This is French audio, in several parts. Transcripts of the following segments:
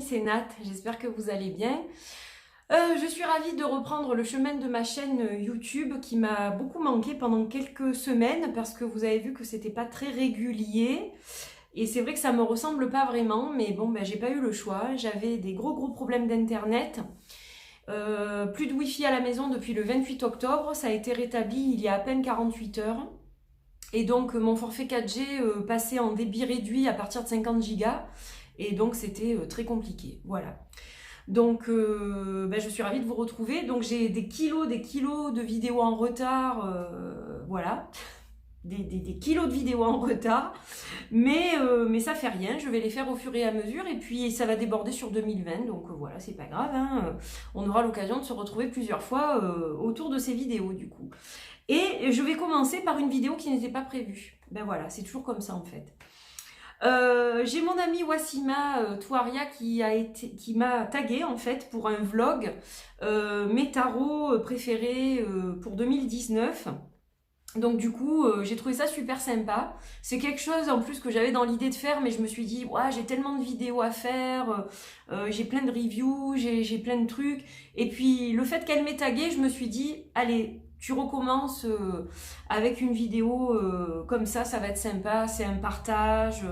c'est Nat, j'espère que vous allez bien. Je suis ravie de reprendre le chemin de ma chaîne YouTube qui m'a beaucoup manqué pendant quelques semaines parce que vous avez vu que c'était pas très régulier et c'est vrai que ça me ressemble pas vraiment, mais bon, ben, j'ai pas eu le choix. J'avais des gros problèmes d'internet. Plus de wifi à la maison depuis le 28 octobre, ça a été rétabli il y a à peine 48 heures. Et donc mon forfait 4G passait en débit réduit à partir de 50 gigas. Et donc c'était très compliqué. Voilà. Donc ben, je suis ravie de vous retrouver. Donc j'ai des kilos de vidéos en retard. Voilà. Des kilos de vidéos en retard. Mais ça fait rien. Je vais les faire au fur et à mesure. Et puis ça va déborder sur 2020. Donc voilà, c'est pas grave. Hein. On aura l'occasion de se retrouver plusieurs fois autour de ces vidéos du coup. Et je vais commencer par une vidéo qui n'était pas prévue. Ben voilà, c'est toujours comme ça en fait. J'ai mon amie Wassima Touaria qui m'a tagué en fait pour un vlog mes tarots préférés pour 2019. Donc du coup, j'ai trouvé ça super sympa. C'est quelque chose en plus que j'avais dans l'idée de faire, mais je me suis dit, ouais, j'ai tellement de vidéos à faire, j'ai plein de reviews, j'ai plein de trucs. Et puis le fait qu'elle m'ait tagué, je me suis dit, allez, tu recommences avec une vidéo comme ça va être sympa, c'est un partage.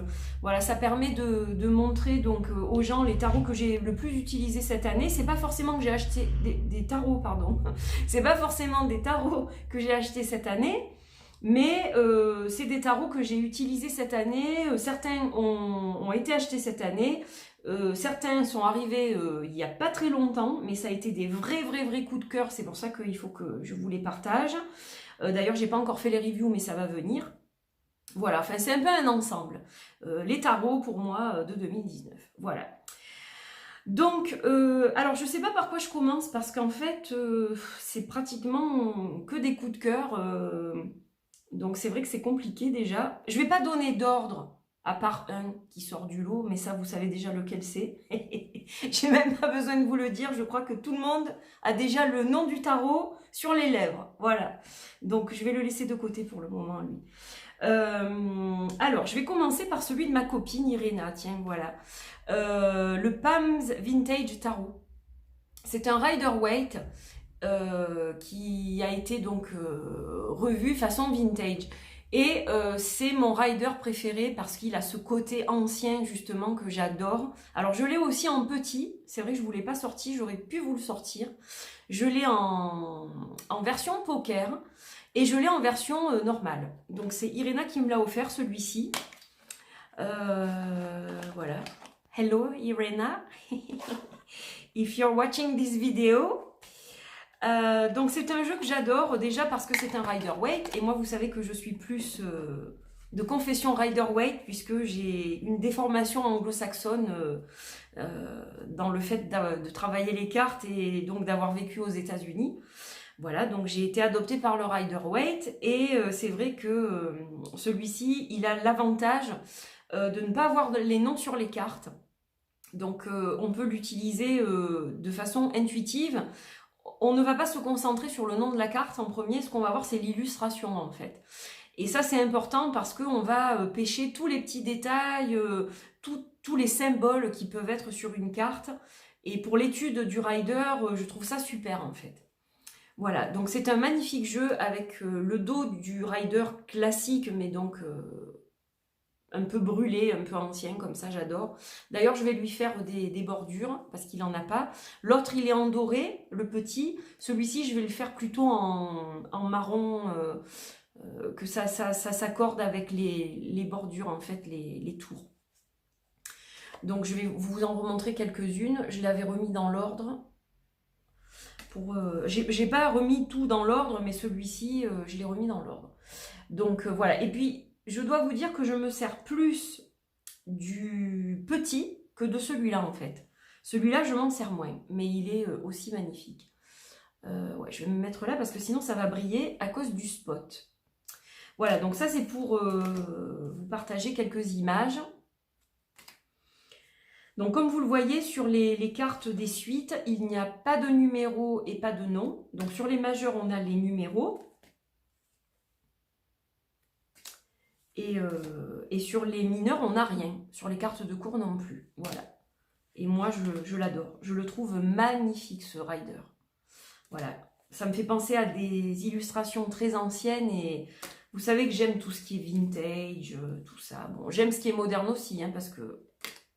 Voilà, ça permet de montrer donc aux gens les tarots que j'ai le plus utilisés cette année. C'est pas forcément que j'ai acheté des tarots, pardon. C'est pas forcément des tarots que j'ai achetés cette année. Mais c'est des tarots que j'ai utilisés cette année. Certains ont été achetés cette année. Certains sont arrivés il n'y a pas très longtemps, mais ça a été des vrais coups de cœur. C'est pour ça qu'il faut que je vous les partage. D'ailleurs, j'ai pas encore fait les reviews, mais ça va venir. Voilà, enfin c'est un peu un ensemble. Les tarots pour moi de 2019. Voilà. Donc, alors je sais pas par quoi je commence parce qu'en fait, c'est pratiquement que des coups de cœur. Donc c'est vrai que c'est compliqué déjà. Je vais pas donner d'ordre à part un qui sort du lot, mais ça vous savez déjà lequel c'est. J'ai même pas besoin de vous le dire, je crois que tout le monde a déjà le nom du tarot sur les lèvres. Voilà. Donc je vais le laisser de côté pour le moment lui. Alors je vais commencer par celui de ma copine Irena, tiens voilà. Le Palms Vintage Tarot. C'est un Rider-Waite qui a été donc revu façon vintage. Et c'est mon rider préféré parce qu'il a ce côté ancien justement que j'adore. Alors je l'ai aussi en petit, c'est vrai que je ne vous l'ai pas sorti, j'aurais pu vous le sortir. Je l'ai en version poker et je l'ai en version normale. Donc c'est Irena qui me l'a offert celui-ci. Voilà. Hello Irena. If you're watching this video. Donc c'est un jeu que j'adore déjà parce que c'est un Rider-Waite et moi vous savez que je suis plus de confession Rider-Waite puisque j'ai une déformation anglo-saxonne dans le fait de travailler les cartes et donc d'avoir vécu aux États-Unis. Voilà, donc j'ai été adoptée par le Rider-Waite et c'est vrai que celui-ci il a l'avantage de ne pas avoir les noms sur les cartes. Donc on peut l'utiliser de façon intuitive. On ne va pas se concentrer sur le nom de la carte en premier, ce qu'on va voir c'est l'illustration en fait. Et ça c'est important parce qu'on va pêcher tous les petits détails, tous les symboles qui peuvent être sur une carte. Et pour l'étude du rider, je trouve ça super en fait. Voilà, donc c'est un magnifique jeu avec le dos du rider classique, mais donc un peu brûlé, un peu ancien, comme ça, j'adore. D'ailleurs, je vais lui faire des bordures, parce qu'il n'en a pas. L'autre, il est en doré, le petit. Celui-ci, je vais le faire plutôt en marron, que ça s'accorde avec les bordures, en fait, les tours. Donc, je vais vous en remontrer quelques-unes. Je l'avais remis dans l'ordre. J'ai pas remis tout dans l'ordre, mais celui-ci, je l'ai remis dans l'ordre. Donc, voilà. Et puis, je dois vous dire que je me sers plus du petit que de celui-là en fait. Celui-là, je m'en sers moins, mais il est aussi magnifique. Ouais, je vais me mettre là parce que sinon ça va briller à cause du spot. Voilà, donc ça c'est pour vous partager quelques images. Donc comme vous le voyez sur les cartes des suites, il n'y a pas de numéro et pas de nom. Donc sur les majeurs, on a les numéros. Et sur les mineurs, on n'a rien. Sur les cartes de cours non plus. Voilà. Et moi, je l'adore. Je le trouve magnifique, ce rider. Voilà. Ça me fait penser à des illustrations très anciennes et vous savez que j'aime tout ce qui est vintage, tout ça. Bon, j'aime ce qui est moderne aussi, hein, parce que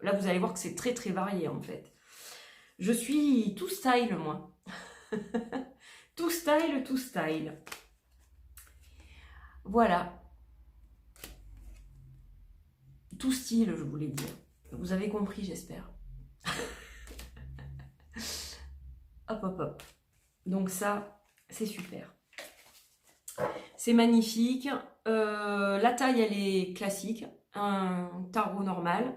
là, vous allez voir que c'est très très varié en fait. Je suis tout style, moi. Tout style, tout style. Voilà. Tout style, je voulais dire. Vous avez compris, j'espère. Hop, hop, hop. Donc ça, c'est super. C'est magnifique. La taille, elle est classique. Un tarot normal.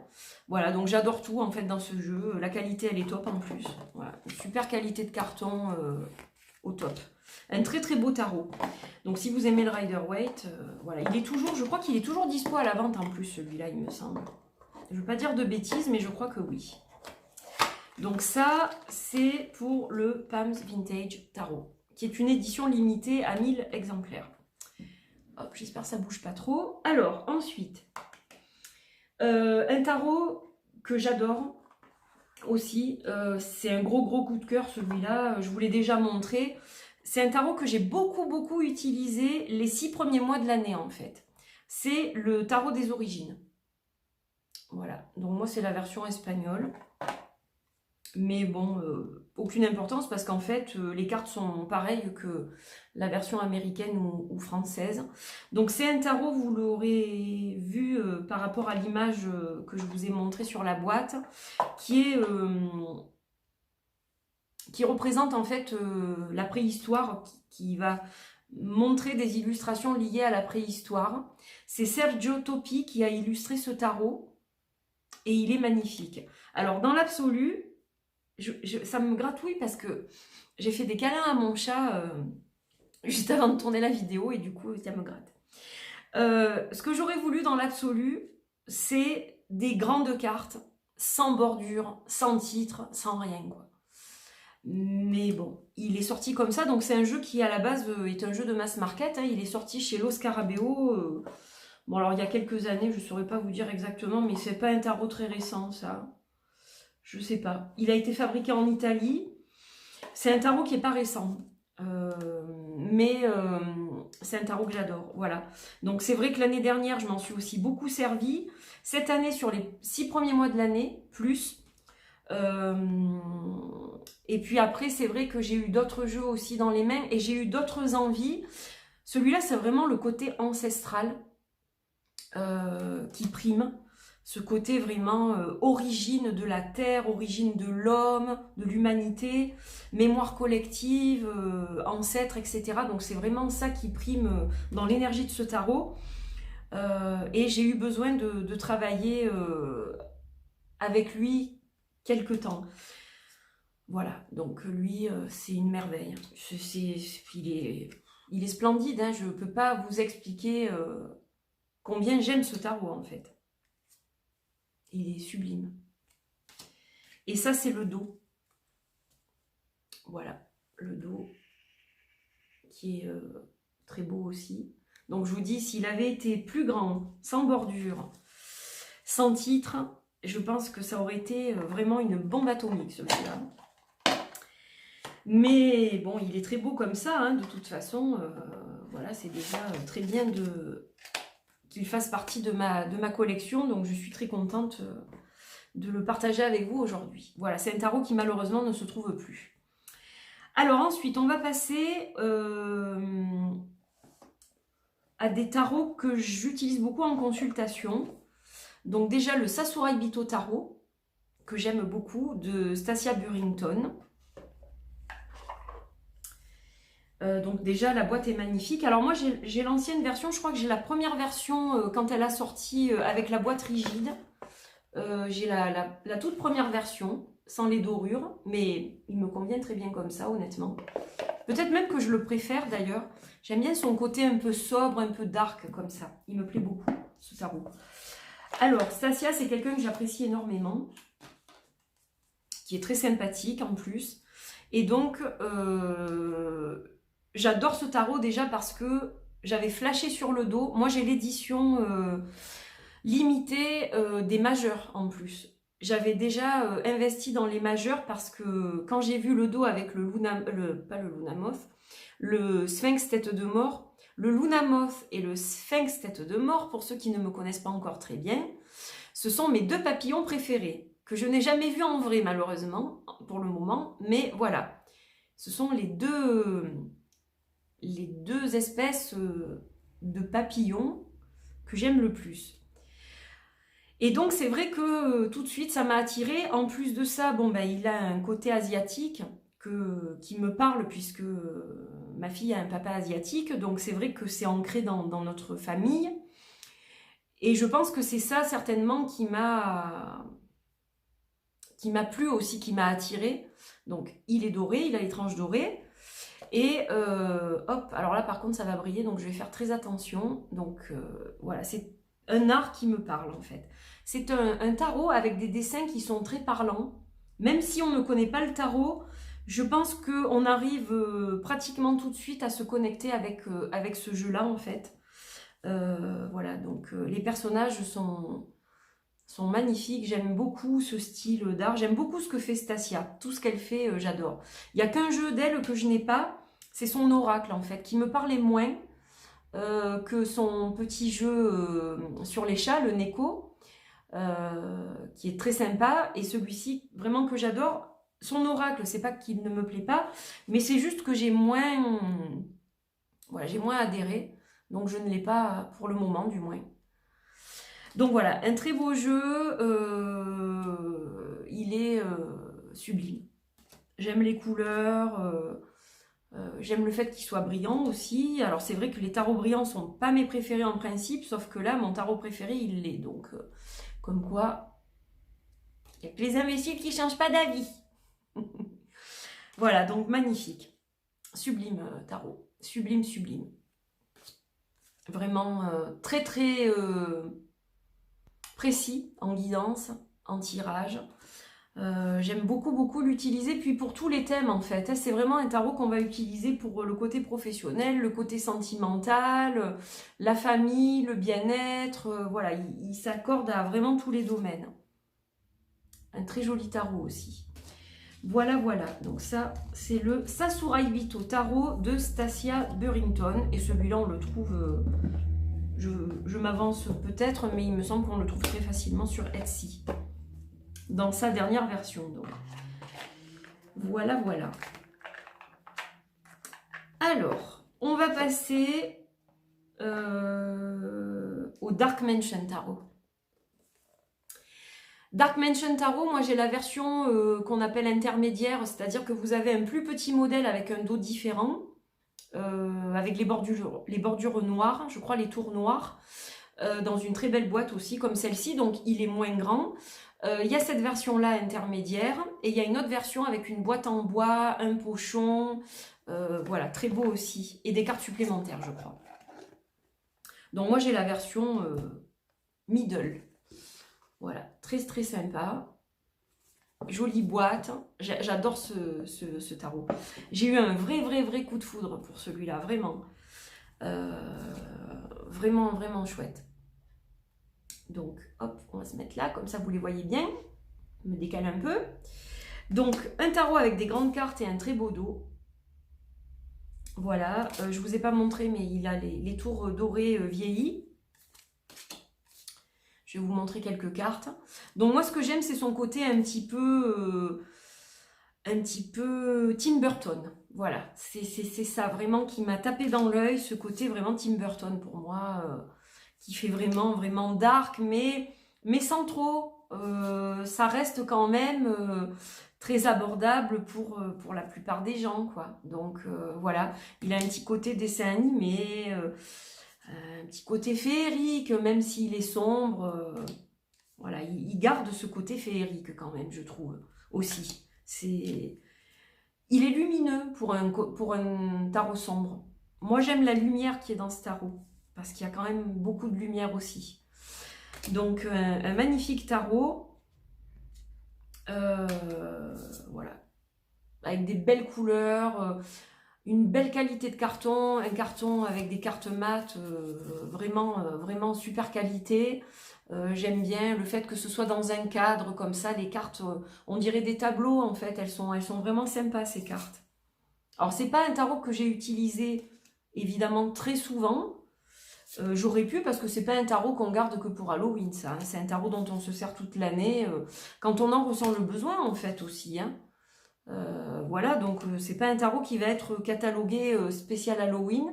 Voilà, donc j'adore tout en fait dans ce jeu. La qualité, elle est top en plus. Voilà, une super qualité de carton au top. Un très très beau tarot. Donc si vous aimez le Rider-Waite, voilà, il est toujours, je crois qu'il est toujours dispo à la vente en plus celui-là, il me semble. Je ne veux pas dire de bêtises, mais je crois que oui. Donc ça, c'est pour le Palms Vintage Tarot, qui est une édition limitée à 1000 exemplaires. Hop, j'espère que ça ne bouge pas trop. Alors, ensuite, un tarot que j'adore aussi, c'est un gros coup de cœur celui-là, je vous l'ai déjà montré. C'est un tarot que j'ai beaucoup utilisé les 6 premiers mois de l'année en fait. C'est le tarot des origines. Voilà, donc moi c'est la version espagnole. Mais bon, aucune importance parce qu'en fait, les cartes sont pareilles que la version américaine ou française. Donc c'est un tarot, vous l'aurez vu par rapport à l'image que je vous ai montrée sur la boîte, qui représente en fait la préhistoire, qui va montrer des illustrations liées à la préhistoire. C'est Sergio Topi qui a illustré ce tarot et il est magnifique. Alors dans l'absolu, ça me gratouille parce que j'ai fait des câlins à mon chat juste avant de tourner la vidéo et du coup ça me gratte. Ce que j'aurais voulu dans l'absolu, c'est des grandes cartes sans bordure, sans titre, sans rien quoi. Mais bon, il est sorti comme ça, donc c'est un jeu qui à la base est un jeu de mass market, hein. Il est sorti chez Los Scarabeo. Bon alors il y a quelques années, je ne saurais pas vous dire exactement, mais c'est pas un tarot très récent ça. Je sais pas. Il a été fabriqué en Italie. C'est un tarot qui n'est pas récent. Mais c'est un tarot que j'adore. Voilà. Donc c'est vrai que l'année dernière, je m'en suis aussi beaucoup servi. Cette année, sur les 6 premiers mois de l'année, plus. Et puis après, c'est vrai que j'ai eu d'autres jeux aussi dans les mains. Et j'ai eu d'autres envies. Celui-là, c'est vraiment le côté ancestral qui prime. Ce côté vraiment origine de la terre, origine de l'homme, de l'humanité, mémoire collective, ancêtres, etc. Donc c'est vraiment ça qui prime dans l'énergie de ce tarot. Et j'ai eu besoin de travailler avec lui quelque temps. Voilà, donc lui, c'est une merveille. Il est splendide, hein. Je ne peux pas vous expliquer combien j'aime ce tarot en fait. Il est sublime. Et ça, c'est le dos. Voilà, le dos qui est très beau aussi. Donc, je vous dis, s'il avait été plus grand, sans bordure, sans titre, je pense que ça aurait été vraiment une bombe atomique, celui-là. Mais bon, il est très beau comme ça, hein, de toute façon. Voilà, c'est déjà très bien qu'il fasse partie de ma collection, donc je suis très contente de le partager avec vous aujourd'hui. Voilà, c'est un tarot qui malheureusement ne se trouve plus. Alors ensuite, on va passer à des tarots que j'utilise beaucoup en consultation. Donc déjà le Sasarai Bito Tarot, que j'aime beaucoup, de Stacia Burrington. Donc déjà la boîte est magnifique. Alors moi j'ai l'ancienne version, je crois que j'ai la première version quand elle a sorti avec la boîte rigide. J'ai la toute première version sans les dorures, mais il me convient très bien comme ça honnêtement. Peut-être même que je le préfère d'ailleurs. J'aime bien son côté un peu sobre, un peu dark comme ça. Il me plaît beaucoup ce tarot. Alors Stacia, c'est quelqu'un que j'apprécie énormément, qui est très sympathique en plus. Et donc j'adore ce tarot déjà parce que j'avais flashé sur le dos. Moi, j'ai l'édition limitée des majeurs en plus. j'avais déjà investi dans les majeurs parce que quand j'ai vu le dos avec pas le Lunamoth, le Sphinx tête de mort, le Lunamoth et le Sphinx tête de mort, pour ceux qui ne me connaissent pas encore très bien, ce sont mes deux papillons préférés, que je n'ai jamais vus en vrai malheureusement, pour le moment, mais voilà. Ce sont les deux espèces de papillons que j'aime le plus. Et donc c'est vrai que tout de suite ça m'a attirée. En plus de ça, bon ben il a un côté asiatique qui me parle puisque ma fille a un papa asiatique, donc c'est vrai que c'est ancré dans notre famille. Et je pense que c'est ça certainement qui m'a plu aussi, qui m'a attirée. Donc il est doré, il a les tranches dorées. Et hop, alors là par contre ça va briller, donc je vais faire très attention. Donc voilà, c'est un art qui me parle en fait. C'est un tarot avec des dessins qui sont très parlants. Même si on ne connaît pas le tarot, je pense qu'on arrive pratiquement tout de suite à se connecter avec ce jeu-là en fait. Voilà, donc les personnages sont magnifiques. J'aime beaucoup ce style d'art. J'aime beaucoup ce que fait Stacia. Tout ce qu'elle fait, j'adore. Il n'y a qu'un jeu d'elle que je n'ai pas. C'est son oracle en fait, qui me parlait moins que son petit jeu sur les chats, le Neko, qui est très sympa. Et celui-ci, vraiment que j'adore. Son oracle, c'est pas qu'il ne me plaît pas, mais c'est juste que j'ai moins adhéré. Donc je ne l'ai pas pour le moment du moins. Donc voilà, un très beau jeu, il est sublime. J'aime les couleurs, j'aime le fait qu'il soit brillant aussi. Alors c'est vrai que les tarots brillants ne sont pas mes préférés en principe, sauf que là, mon tarot préféré, il l'est. Donc comme quoi, il n'y a que les imbéciles qui ne changent pas d'avis. Voilà, donc magnifique. Sublime tarot, sublime, sublime. Vraiment très très précis en guidance, en tirage. J'aime beaucoup l'utiliser, puis pour tous les thèmes en fait. C'est vraiment un tarot qu'on va utiliser pour le côté professionnel, le côté sentimental, la famille, le bien-être. Voilà, il s'accorde à vraiment tous les domaines. Un très joli tarot aussi. Voilà. Donc ça, c'est le Sasarai Bito Tarot de Stacia Burrington. Et celui-là, on le trouve... je m'avance peut-être, mais il me semble qu'on le trouve très facilement sur Etsy. Dans sa dernière version, donc. Voilà. Alors, on va passer au Dark Mansion Tarot. Dark Mansion Tarot, moi j'ai la version qu'on appelle intermédiaire, c'est-à-dire que vous avez un plus petit modèle avec un dos différent, avec les bordures noires, je crois les tours noires, dans une très belle boîte aussi, comme celle-ci, donc il est moins grand. Il y a cette version-là intermédiaire, et il y a une autre version avec une boîte en bois, un pochon, voilà, très beau aussi, et des cartes supplémentaires, je crois. Donc moi j'ai la version middle. Voilà, très sympa. Jolie boîte. J'adore ce tarot. J'ai eu un vrai coup de foudre pour celui-là, vraiment. Vraiment chouette. Donc, hop, on va se mettre là, comme ça vous les voyez bien. Je me décale un peu. Donc, un tarot avec des grandes cartes et un très beau dos. Voilà, je ne vous ai pas montré, mais il a les tours dorées vieillies. Je vais vous montrer quelques cartes. Donc moi, ce que j'aime, c'est son côté un petit peu Tim Burton. Voilà, c'est ça vraiment qui m'a tapé dans l'œil, ce côté vraiment Tim Burton pour moi, qui fait vraiment dark, mais sans trop. Ça reste quand même très abordable pour la plupart des gens, quoi. Donc voilà, il a un petit côté dessin animé, un petit côté féerique, même s'il est sombre. Voilà, il garde ce côté féerique quand même, je trouve, aussi. Il est lumineux pour un tarot sombre. Moi, j'aime la lumière qui est dans ce tarot, parce qu'il y a quand même beaucoup de lumière aussi. Donc, un magnifique tarot. Voilà. Avec des belles couleurs, une belle qualité de carton, un carton avec des cartes mates, vraiment super qualité. J'aime bien le fait que ce soit dans un cadre comme ça, les cartes, on dirait des tableaux en fait, elles sont vraiment sympas ces cartes. Alors c'est pas un tarot que j'ai utilisé évidemment très souvent, j'aurais pu parce que c'est pas un tarot qu'on garde que pour Halloween ça, hein. C'est un tarot dont on se sert toute l'année, quand on en ressent le besoin en fait aussi, hein. Voilà, donc c'est pas un tarot qui va être catalogué spécial Halloween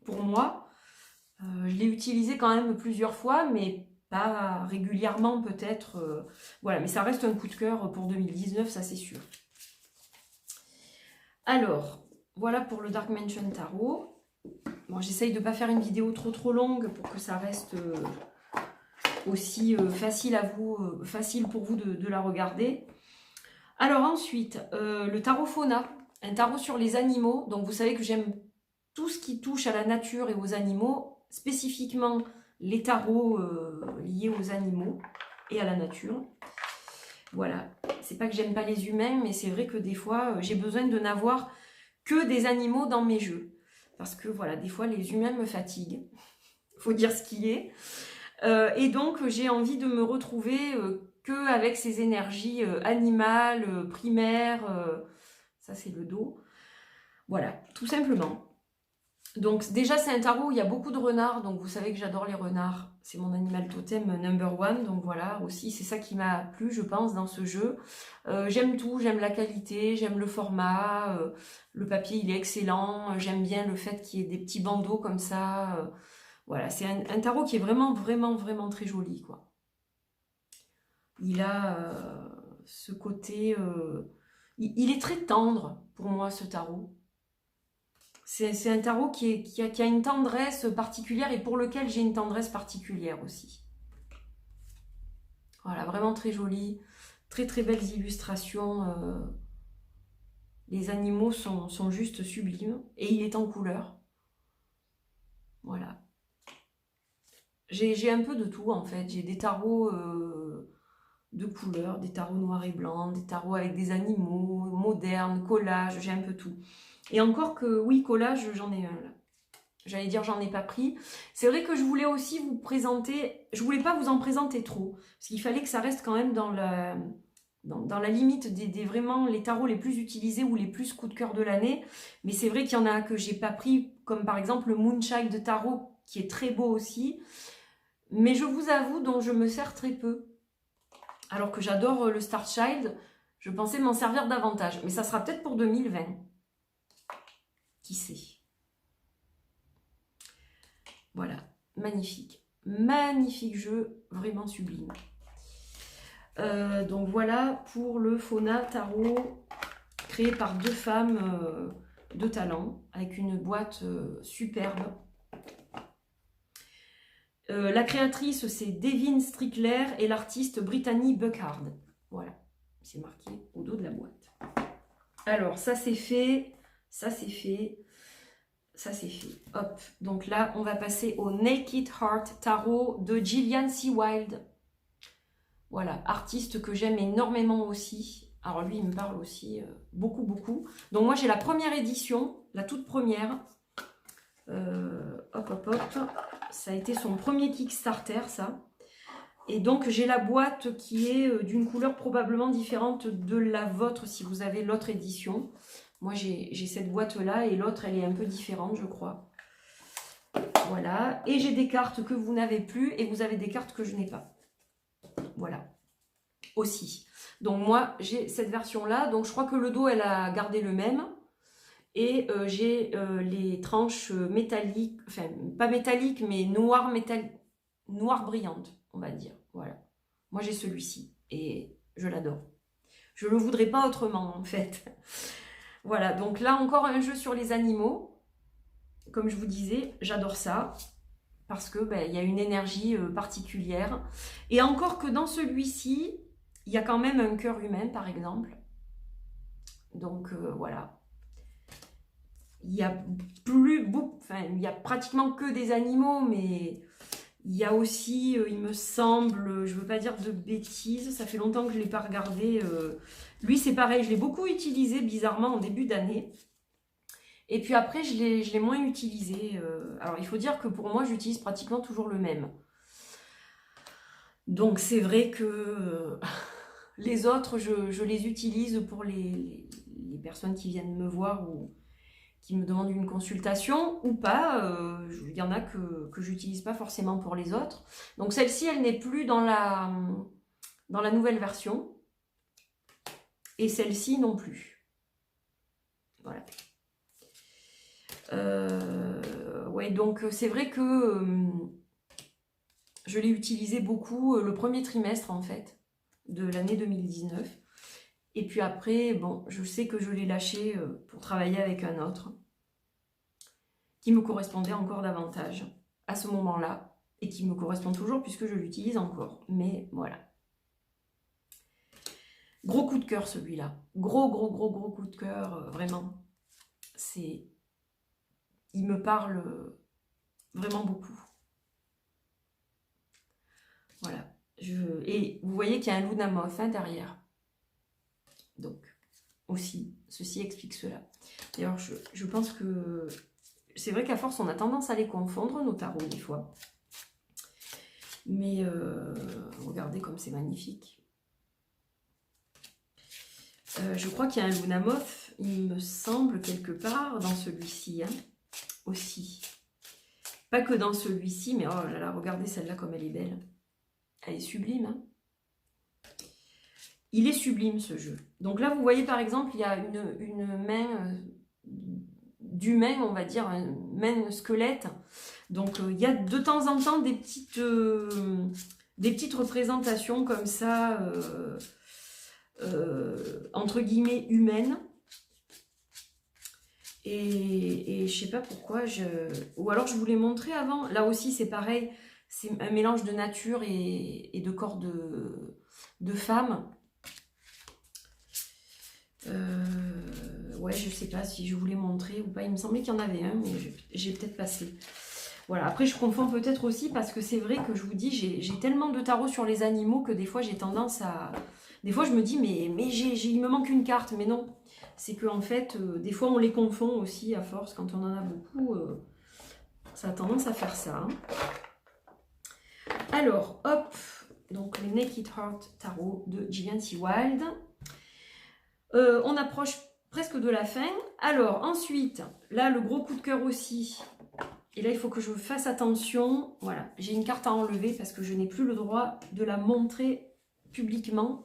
pour moi. Je l'ai utilisé quand même plusieurs fois, mais pas régulièrement peut-être. Voilà, mais ça reste un coup de cœur pour 2019, ça c'est sûr. Alors, voilà pour le Dark Mansion Tarot. Bon, j'essaye de ne pas faire une vidéo trop longue pour que ça reste aussi facile pour vous de la regarder. Alors ensuite, le tarot Fauna, un tarot sur les animaux. Donc vous savez que j'aime tout ce qui touche à la nature et aux animaux, spécifiquement les tarots liés aux animaux et à la nature. Voilà, c'est pas que j'aime pas les humains, mais c'est vrai que des fois, j'ai besoin de n'avoir que des animaux dans mes jeux. Parce que voilà, des fois, les humains me fatiguent. Faut dire ce qui est. Et donc, j'ai envie de me retrouver que avec ces énergies animales, primaires. Ça, c'est le dos. Voilà, tout simplement. Donc déjà c'est un tarot où il y a beaucoup de renards, donc vous savez que j'adore les renards, c'est mon animal totem number one, donc voilà, aussi c'est ça qui m'a plu je pense dans ce jeu. J'aime tout, j'aime la qualité, j'aime le format, le papier il est excellent, j'aime bien le fait qu'il y ait des petits bandeaux comme ça, voilà, c'est un tarot qui est vraiment très joli quoi. Il a ce côté, il est très tendre pour moi ce tarot. C'est un tarot qui a une tendresse particulière et pour lequel j'ai une tendresse particulière aussi. Voilà, vraiment très joli. Très belles illustrations. Les animaux sont juste sublimes. Et il est en couleur. Voilà. J'ai un peu de tout en fait. J'ai des tarots de couleurs, des tarots noirs et blancs, des tarots avec des animaux, modernes, collage, j'ai un peu tout. Et encore que, oui, collage, j'en ai un là. J'allais dire, j'en ai pas pris. C'est vrai que je voulais aussi vous présenter, je voulais pas vous en présenter trop, parce qu'il fallait que ça reste quand même dans la limite des vraiment les tarots les plus utilisés ou les plus coup de cœur de l'année. Mais c'est vrai qu'il y en a que j'ai pas pris, comme par exemple le Moonchild Tarot, qui est très beau aussi. Mais je vous avoue, dont je me sers très peu. Alors que j'adore le Starchild, je pensais m'en servir davantage. Mais ça sera peut-être pour 2020. Qui sait? Voilà, magnifique. Magnifique jeu, vraiment sublime. Donc voilà pour le Fauna Tarot, créé par deux femmes de talent, avec une boîte superbe. La créatrice, c'est Devin Strickler et l'artiste Brittany Buckhard. Voilà, c'est marqué au dos de la boîte. Alors, ça c'est fait, ça c'est fait, ça c'est fait. Hop, donc là, on va passer au Naked Heart Tarot de Gillian Seawilde. Voilà, artiste que j'aime énormément aussi. Alors lui, il me parle aussi beaucoup. Donc moi, j'ai la première édition, la toute première. Hop. Ça a été son premier Kickstarter, ça. Et donc, j'ai la boîte qui est d'une couleur probablement différente de la vôtre si vous avez l'autre édition. Moi, j'ai cette boîte-là et l'autre, elle est un peu différente, je crois. Voilà. Et j'ai des cartes que vous n'avez plus et vous avez des cartes que je n'ai pas. Voilà. Aussi. Donc, moi, j'ai cette version-là. Donc, je crois que le dos, elle a gardé le même. Et j'ai les tranches métalliques, enfin, pas métalliques, mais noires brillantes, on va dire. Voilà. Moi, j'ai celui-ci et je l'adore. Je ne le voudrais pas autrement, en fait. Voilà, donc là, encore un jeu sur les animaux. Comme je vous disais, j'adore ça. Parce que il y a une énergie particulière. Et encore que dans celui-ci, il y a quand même un cœur humain, par exemple. Donc, voilà. Il y a il y a pratiquement que des animaux, mais il y a aussi, il me semble, je veux pas dire de bêtises, ça fait longtemps que je l'ai pas regardé. Lui, c'est pareil, je l'ai beaucoup utilisé bizarrement en début d'année. Et puis après, je l'ai moins utilisé. Alors, il faut dire que pour moi, j'utilise pratiquement toujours le même. Donc c'est vrai que les autres, je les utilise pour les personnes qui viennent me voir ou qui me demandent une consultation ou pas. Il y en a que j'utilise pas forcément pour les autres. Donc celle-ci, elle n'est plus dans la nouvelle version. Et celle-ci non plus. Voilà. Ouais, donc c'est vrai que je l'ai utilisé beaucoup le premier trimestre en fait de l'année 2019. Et puis après, bon, je sais que je l'ai lâché pour travailler avec un autre qui me correspondait encore davantage à ce moment-là et qui me correspond toujours puisque je l'utilise encore. Mais voilà. Gros coup de cœur celui-là. Gros coup de cœur, vraiment. Il me parle vraiment beaucoup. Voilà. Et vous voyez qu'il y a un Luna Moth derrière. Donc, aussi, ceci explique cela. D'ailleurs, je pense que c'est vrai qu'à force, on a tendance à les confondre, nos tarots, des fois. Mais regardez comme c'est magnifique. Je crois qu'il y a un Luna Moth, il me semble, quelque part, dans celui-ci, hein, aussi. Pas que dans celui-ci, mais oh là là, regardez celle-là comme elle est belle. Elle est sublime, hein. Il est sublime, ce jeu. Donc là, vous voyez, par exemple, il y a une main d'humain, on va dire, une main squelette. Donc, il y a de temps en temps des petites représentations comme ça, entre guillemets, humaines. Et je sais pas pourquoi, ou alors je vous l'ai montré avant. Là aussi, c'est pareil, c'est un mélange de nature et de corps de femme. Ouais, je sais pas si je vous l'ai montré ou pas. Il me semblait qu'il y en avait un, mais j'ai peut-être passé. Voilà, après je confonds peut-être aussi parce que c'est vrai que je vous dis, j'ai tellement de tarots sur les animaux que des fois j'ai tendance à... Des fois je me dis, mais il me manque une carte, mais non. C'est que en fait, des fois on les confond aussi à force, quand on en a beaucoup, ça a tendance à faire ça. Hein. Alors, hop, donc les Naked Heart Tarot de Gillian T. Wild. On approche presque de la fin. Alors, ensuite, là, le gros coup de cœur aussi. Et là, il faut que je fasse attention. Voilà, j'ai une carte à enlever parce que je n'ai plus le droit de la montrer publiquement.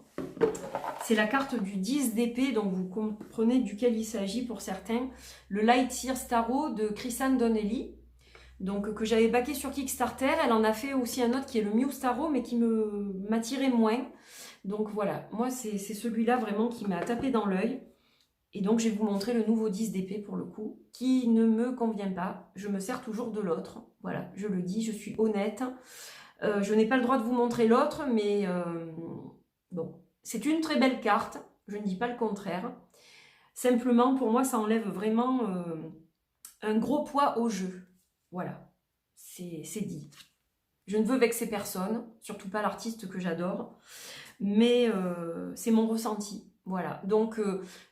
C'est la carte du 10 d'épée, donc vous comprenez duquel il s'agit pour certains. Le Light Years Tarot de Chrisanne Donnelly, donc que j'avais backé sur Kickstarter. Elle en a fait aussi un autre qui est le Muse Tarot, mais qui m'attirait moins. Donc voilà, moi c'est celui-là vraiment qui m'a tapé dans l'œil. Et donc je vais vous montrer le nouveau 10 d'épée pour le coup, qui ne me convient pas. Je me sers toujours de l'autre. Voilà, je le dis, je suis honnête. Je n'ai pas le droit de vous montrer l'autre, mais bon, c'est une très belle carte. Je ne dis pas le contraire. Simplement, pour moi, ça enlève vraiment un gros poids au jeu. Voilà, c'est dit. Je ne veux vexer personne, surtout pas l'artiste que j'adore, mais c'est mon ressenti. Voilà, donc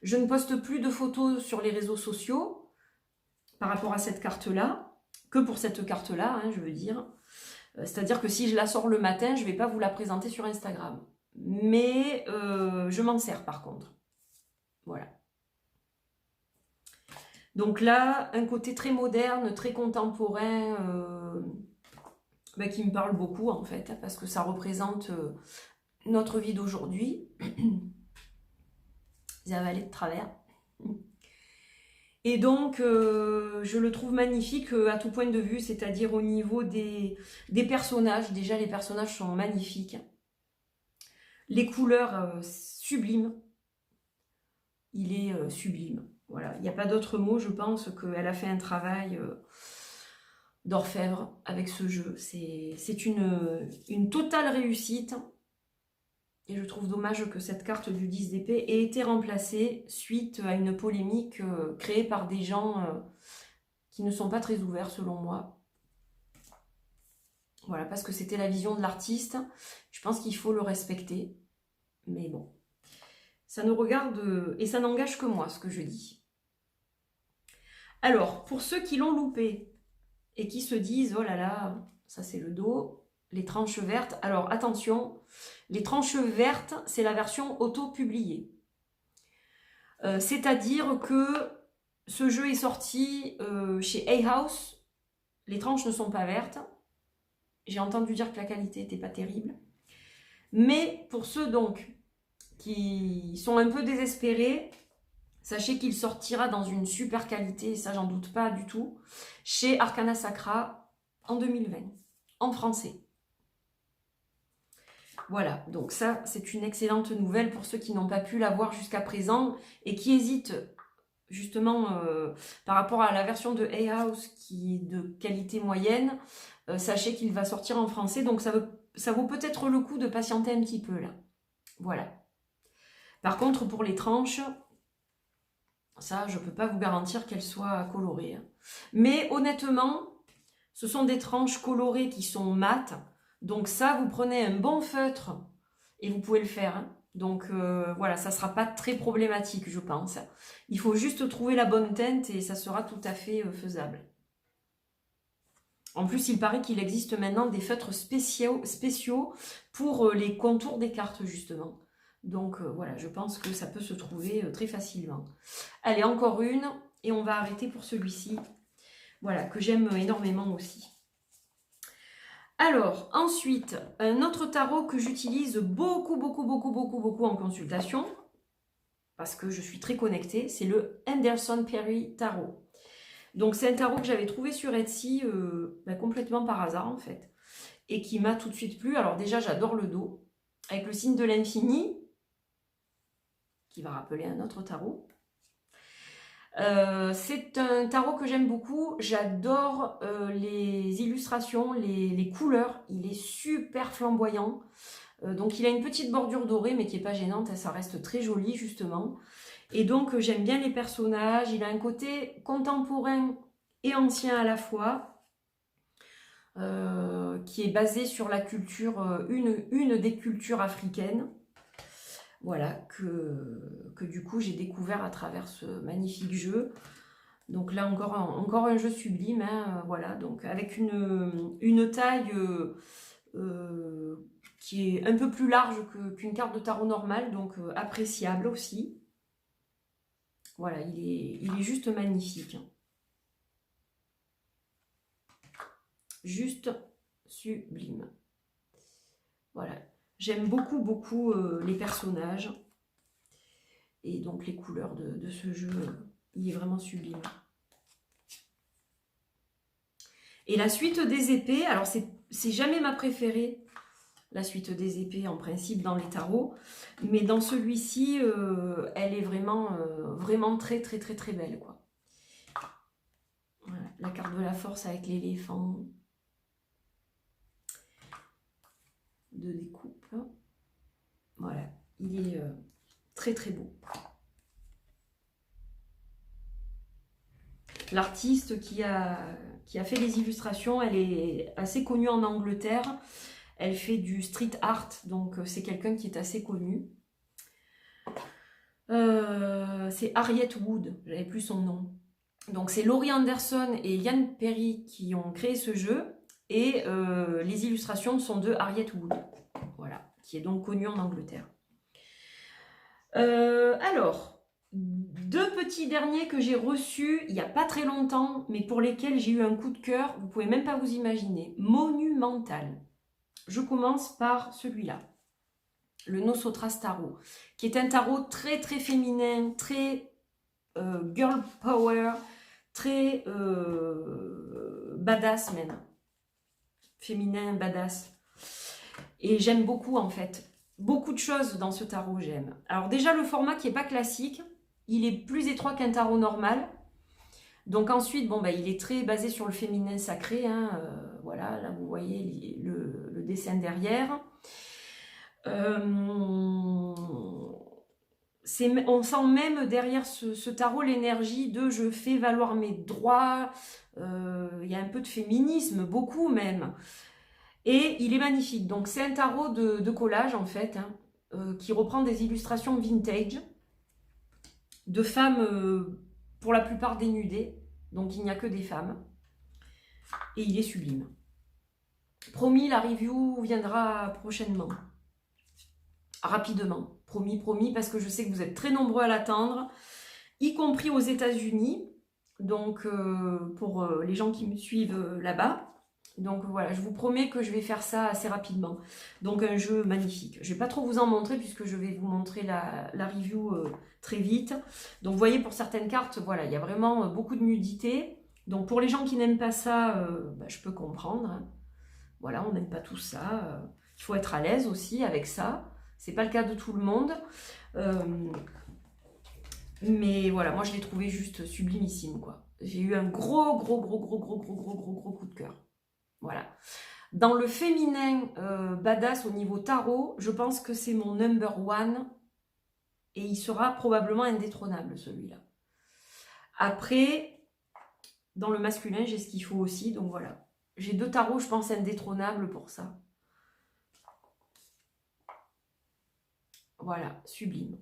je ne poste plus de photos sur les réseaux sociaux par rapport à cette carte-là, que pour cette carte-là, hein, je veux dire. C'est-à-dire que si je la sors le matin, je ne vais pas vous la présenter sur Instagram. Mais je m'en sers par contre. Voilà. Donc là, un côté très moderne, très contemporain, qui me parle beaucoup en fait, parce que ça représente notre vie d'aujourd'hui. J'ai avalé de travers. Et donc, je le trouve magnifique à tout point de vue, c'est-à-dire au niveau des personnages. Déjà, les personnages sont magnifiques. Les couleurs, sublimes. Il est sublime. Voilà, il n'y a pas d'autre mot, je pense qu'elle a fait un travail d'orfèvre avec ce jeu. C'est une totale réussite. Et je trouve dommage que cette carte du 10 d'épée ait été remplacée suite à une polémique créée par des gens qui ne sont pas très ouverts selon moi. Voilà, parce que c'était la vision de l'artiste. Je pense qu'il faut le respecter. Mais bon, ça ne regarde et ça n'engage que moi, ce que je dis. Alors, pour ceux qui l'ont loupé et qui se disent, oh là là, ça c'est le dos, les tranches vertes. Alors attention, les tranches vertes, c'est la version auto-publiée. C'est-à-dire que ce jeu est sorti chez A-House. Les tranches ne sont pas vertes. J'ai entendu dire que la qualité n'était pas terrible. Mais pour ceux donc qui sont un peu désespérés, sachez qu'il sortira dans une super qualité, ça j'en doute pas du tout, chez Arcana Sacra en 2020, en français. Voilà, donc ça c'est une excellente nouvelle pour ceux qui n'ont pas pu l'avoir jusqu'à présent et qui hésitent justement par rapport à la version de A-House qui est de qualité moyenne. Sachez qu'il va sortir en français, donc ça vaut peut-être le coup de patienter un petit peu là. Voilà. Par contre, pour les tranches, ça, je ne peux pas vous garantir qu'elles soient colorées. Mais honnêtement, ce sont des tranches colorées qui sont mates. Donc ça, vous prenez un bon feutre et vous pouvez le faire. Donc voilà, ça ne sera pas très problématique, je pense. Il faut juste trouver la bonne teinte et ça sera tout à fait faisable. En plus, il paraît qu'il existe maintenant des feutres spéciaux pour les contours des cartes, justement. Donc voilà, je pense que ça peut se trouver très facilement. Allez, encore une, et on va arrêter pour celui-ci. Voilà, que j'aime énormément aussi. Alors, ensuite, un autre tarot que j'utilise beaucoup en consultation, parce que je suis très connectée, c'est le Henderson Perry Tarot. Donc c'est un tarot que j'avais trouvé sur Etsy complètement par hasard en fait, et qui m'a tout de suite plu. Alors déjà, j'adore le dos, avec le signe de l'infini, qui va rappeler un autre tarot. C'est un tarot que j'aime beaucoup, j'adore les illustrations, les couleurs, il est super flamboyant. Donc il a une petite bordure dorée mais qui n'est pas gênante, ça reste très joli justement. Et donc j'aime bien les personnages, il a un côté contemporain et ancien à la fois, qui est basé sur la culture, une des cultures africaines. Voilà, que du coup j'ai découvert à travers ce magnifique jeu. Donc là encore un jeu sublime, hein, voilà, donc avec une taille qui est un peu plus large qu'une carte de tarot normale, donc appréciable aussi. Voilà, il est juste magnifique. Juste sublime. Voilà. J'aime beaucoup les personnages. Et donc les couleurs de ce jeu, il est vraiment sublime. Et la suite des épées, alors c'est jamais ma préférée, la suite des épées en principe dans les tarots. Mais dans celui-ci, elle est vraiment très belle, quoi. Voilà, la carte de la force avec l'éléphant. De découpe. Voilà, il est très beau. L'artiste qui a fait les illustrations, elle est assez connue en Angleterre. Elle fait du street art, donc c'est quelqu'un qui est assez connu. C'est Harriet Wood, j'avais plus son nom. Donc c'est Laurie Anderson et Ian Perry qui ont créé ce jeu. Et les illustrations sont de Harriet Wood, voilà, qui est donc connue en Angleterre. Alors, deux petits derniers que j'ai reçus il n'y a pas très longtemps, mais pour lesquels j'ai eu un coup de cœur, vous ne pouvez même pas vous imaginer. Monumental. Je commence par celui-là, le Nosotras Tarot, qui est un tarot très féminin, très girl power, très badass même. Féminin, badass. Et j'aime beaucoup en fait. Beaucoup de choses dans ce tarot j'aime. Alors déjà le format qui n'est pas classique, il est plus étroit qu'un tarot normal. Donc ensuite, bon, il est très basé sur le féminin sacré. Hein, voilà, là vous voyez le dessin derrière. On sent même derrière ce tarot l'énergie de je fais valoir mes droits. Il y a un peu de féminisme, beaucoup même. Et il est magnifique. Donc c'est un tarot de collage en fait, hein, qui reprend des illustrations vintage de femmes pour la plupart dénudées. Donc il n'y a que des femmes. Et il est sublime. Promis, la review viendra prochainement. Rapidement. Promis, promis, parce que je sais que vous êtes très nombreux à l'attendre, y compris aux États-Unis. Donc, pour les gens qui me suivent là-bas. Donc voilà, je vous promets que je vais faire ça assez rapidement. Donc un jeu magnifique. Je ne vais pas trop vous en montrer puisque je vais vous montrer la review très vite. Donc vous voyez, pour certaines cartes, voilà, il y a vraiment beaucoup de nudité. Donc pour les gens qui n'aiment pas ça, je peux comprendre. Hein. Voilà, on n'aime pas tout ça. Il faut être à l'aise aussi avec ça. C'est pas le cas de tout le monde. Mais voilà, moi je l'ai trouvé juste sublimissime, quoi. J'ai eu un gros coup de cœur. Voilà. Dans le féminin badass au niveau tarot, je pense que c'est mon number one. Et il sera probablement indétrônable, celui-là. Après, dans le masculin, j'ai ce qu'il faut aussi. Donc voilà. J'ai 2 tarots, je pense, indétrônables pour ça. Voilà, sublime.